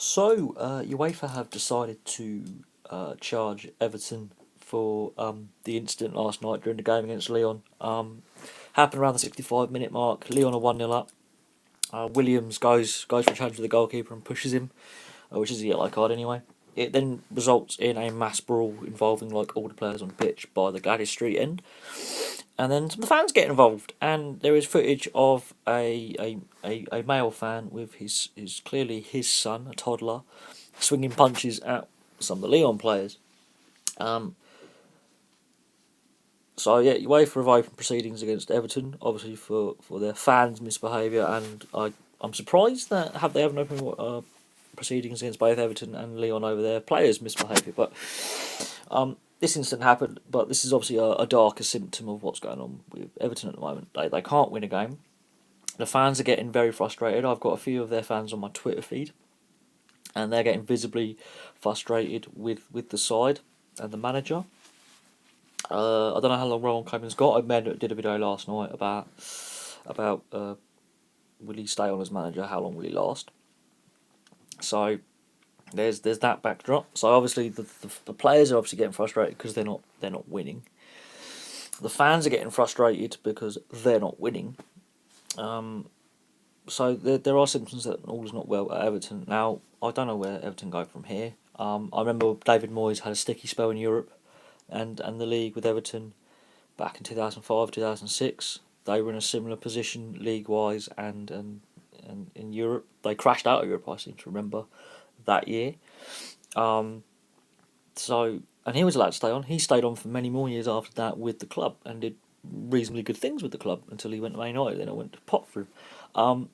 UEFA have decided to charge Everton for the incident last night during the game against Lyon. Happened around the 65-minute mark. Lyon are 1-0 up. Williams goes for a challenge with the goalkeeper and pushes him, which is a yellow card anyway. It then results in a mass brawl involving like all the players on the pitch by the Gladys Street end, and then some of the fans get involved. And there is footage of a male fan with his clearly his son, a toddler, swinging punches at some of the Lyon players. Um, UEFA have opened proceedings against Everton, obviously for their fans' misbehaviour, and I'm surprised that they haven't opened proceedings against both Everton and Lyon over their players' misbehaviour. But this incident happened, but this is obviously a darker symptom of what's going on with Everton at the moment. They can't win a game. The fans are getting very frustrated. I've got a few of their fans on my Twitter feed, and they're getting visibly frustrated with the side and the manager. I don't know how long Rowan Coleman's got. Did a video last night about will he stay on as manager? How long will he last? So there's that backdrop. So obviously the players are obviously getting frustrated because they're not winning. The fans are getting frustrated because they're not winning. So there are symptoms that all is not well at Everton. Now I don't know where Everton go from here. I remember David Moyes had a sticky spell in Europe and the league with Everton back in 2005, 2006. They were in a similar position league-wise and in Europe. They crashed out of Europe, I seem to remember, that year. And he was allowed to stay on. He stayed on for many more years after that with the club and did reasonably good things with the club until he went to Man United. Then it went to pot for him.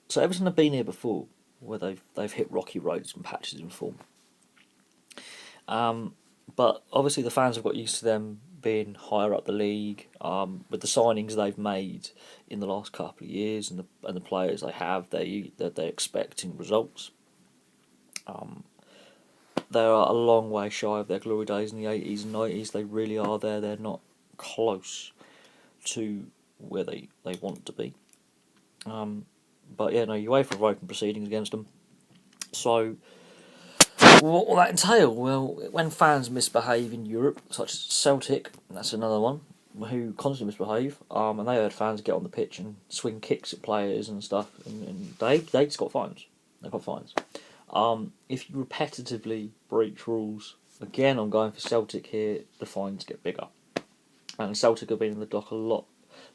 So Everton have been here before, where they've hit rocky roads and patches in form. But obviously the fans have got used to them being higher up the league, with the signings they've made in the last couple of years and the players they have, they're expecting results. They are a long way shy of their glory days in the 80s and 90s. They really are there. They're not close to where they want to be. But yeah, no, UEFA have opened proceedings against them. So what will that entail? Well, when fans misbehave in Europe, such as Celtic, that's another one, who constantly misbehave, and they heard fans get on the pitch and swing kicks at players and stuff, and they just got fines. They got fines. If you repetitively breach rules, again, I'm going for Celtic here, the fines get bigger. And Celtic have been in the dock a lot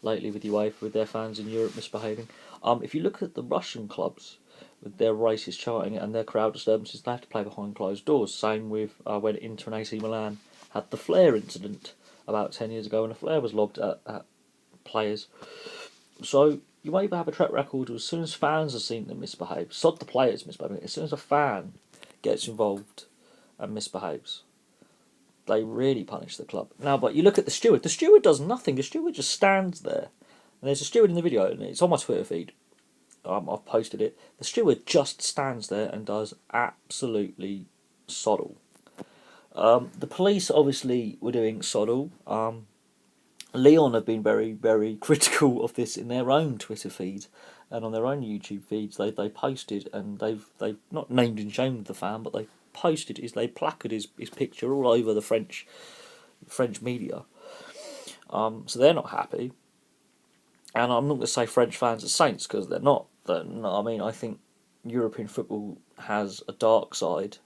lately with UEFA, with their fans in Europe misbehaving. If you look at the Russian clubs, with their racist chanting and their crowd disturbances, they have to play behind closed doors. Same with when Inter and AC Milan had the flare incident about 10 years ago, and a flare was lobbed at players. So you won't even have a track record as soon as fans have seen them misbehave. Sod the players misbehaving. As soon as a fan gets involved and misbehaves, they really punish the club. Now, but you look at the steward. The steward does nothing. The steward just stands there. And there's a steward in the video, and it's on my Twitter feed. I've posted it. The steward just stands there and does absolutely soddle. The police obviously were doing soddle. Lyon have been very, very critical of this in their own Twitter feed and on their own YouTube feeds. They posted, and they've not named and shamed the fan, but they posted they placarded his picture all over the French media. So they're not happy. And I'm not going to say French fans are saints, because they're not. I mean, I think European football has a dark side.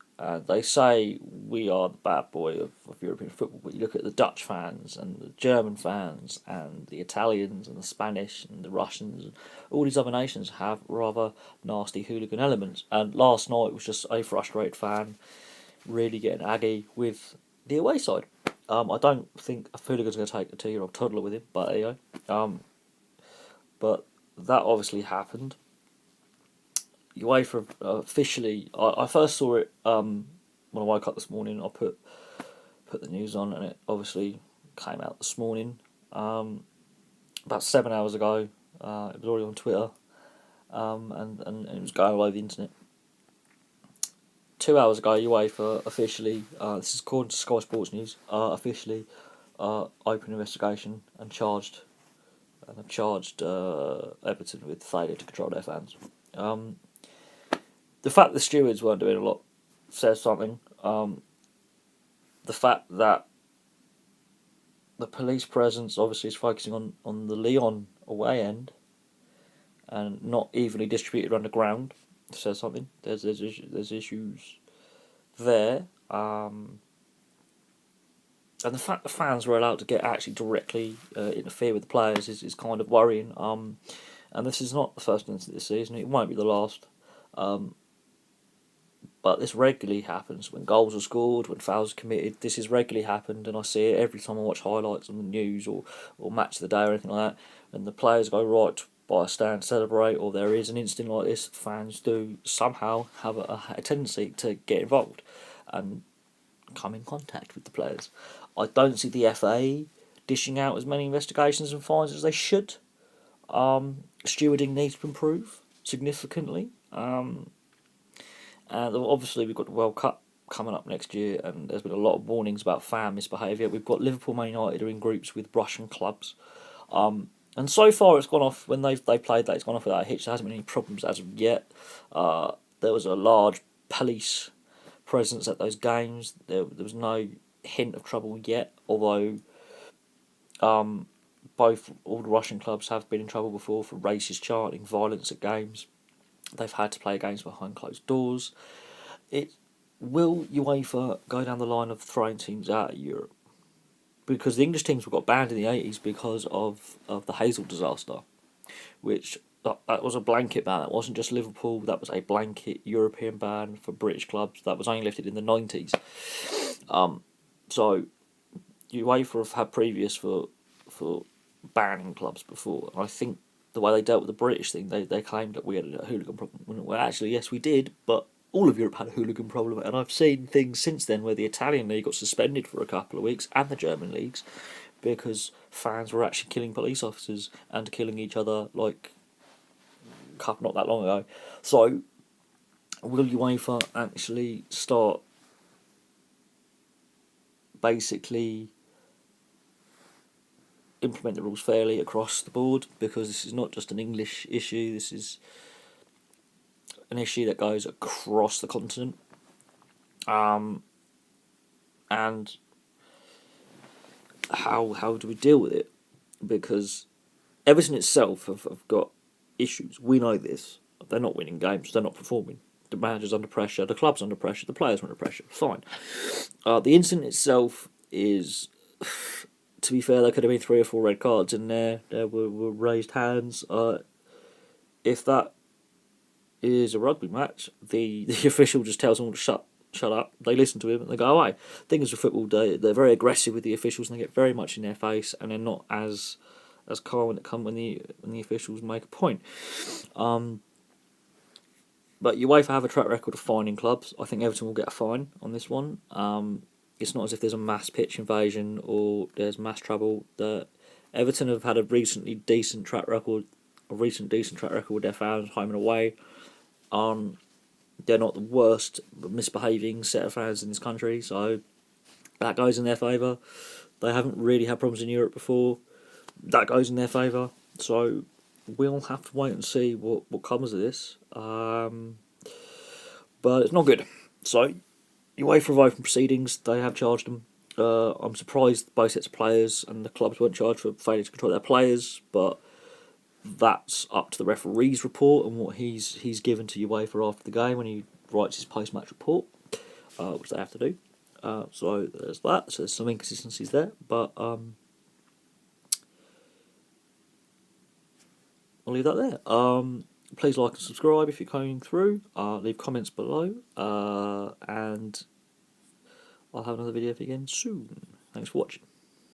They say we are the bad boy of European football, but you look at the Dutch fans and the German fans and the Italians and the Spanish and the Russians, and all these other nations have rather nasty hooligan elements. And last night was just a frustrated fan really getting aggy with the away side. I don't think a hooligan's going to take a 2-year-old toddler with him, but there you go. But that obviously happened. UEFA officially, I first saw it when I woke up this morning. I put the news on, and it obviously came out this morning. About 7 hours ago, it was already on Twitter, and it was going all over the internet. 2 hours ago, UEFA officially, this is according to Sky Sports News, officially opened investigation and charged Everton with failure to control their fans. the fact the stewards weren't doing a lot says something. The fact that the police presence obviously is focusing on the Lyon away end and not evenly distributed underground says something. There's issues there. And the fact the fans were allowed to get actually directly interfere with the players is kind of worrying. And this is not the first incident this season. It won't be the last. But this regularly happens when goals are scored, when fouls are committed. This has regularly happened, and I see it every time I watch highlights on the news or match of the day or anything like that. And the players go right by a stand, celebrate, or there is an incident like this. Fans do somehow have a tendency to get involved and come in contact with the players. I don't see the FA dishing out as many investigations and fines as they should. Stewarding needs to improve significantly. And obviously we've got the World Cup coming up next year, and there's been a lot of warnings about fan misbehaviour. We've got Liverpool, Man United are in groups with Russian clubs. And so far it's gone off, when they played that, it's gone off without a hitch. There hasn't been any problems as of yet. There was a large police presence at those games. There was no hint of trouble yet, although all the Russian clubs have been in trouble before for racist chanting, violence at games. They've had to play games behind closed doors. Will UEFA go down the line of throwing teams out of Europe? Because the English teams got banned in the 80s because of the Hazel disaster, which that was a blanket ban. That wasn't just Liverpool. That was a blanket European ban for British clubs that was only lifted in the 90s. So UEFA have had previous for banning clubs before. And I think the way they dealt with the British thing, they claimed that we had a hooligan problem. Well, actually, yes, we did, but all of Europe had a hooligan problem. And I've seen things since then where the Italian league got suspended for a couple of weeks, and the German leagues, because fans were actually killing police officers and killing each other, like, not that long ago. So, will UEFA actually start basically implement the rules fairly across the board? Because this is not just an English issue, this is an issue that goes across the continent. And how do we deal with it? Because Everton itself have got issues. We know this. They're not winning games, they're not performing. The manager's under pressure, the club's under pressure, the players are under pressure. Fine. The incident itself is... To be fair, there could have been 3 or 4 red cards in there. There were raised hands. If that is a rugby match, the official just tells them all to shut up. They listen to him and they go away. Things with football, they're very aggressive with the officials and they get very much in their face, and they're not as calm when the officials make a point. But UEFA have a track record of fining clubs. I think Everton will get a fine on this one. It's not as if there's a mass pitch invasion or there's mass trouble. Everton have had a recent decent track record with their fans home and away. They're not the worst misbehaving set of fans in this country, so that goes in their favour. They haven't really had problems in Europe before. That goes in their favour. So we'll have to wait and see what comes of this. But it's not good. So UEFA have open proceedings. They have charged them. I'm surprised both sets of players and the clubs weren't charged for failing to control their players, but that's up to the referee's report and what he's given to UEFA after the game when he writes his post-match report, which they have to do. So there's that. So there's some inconsistencies there, but I'll leave that there. Please like and subscribe if you're coming through. Leave comments below, and I'll have another video for you again soon. Thanks for watching.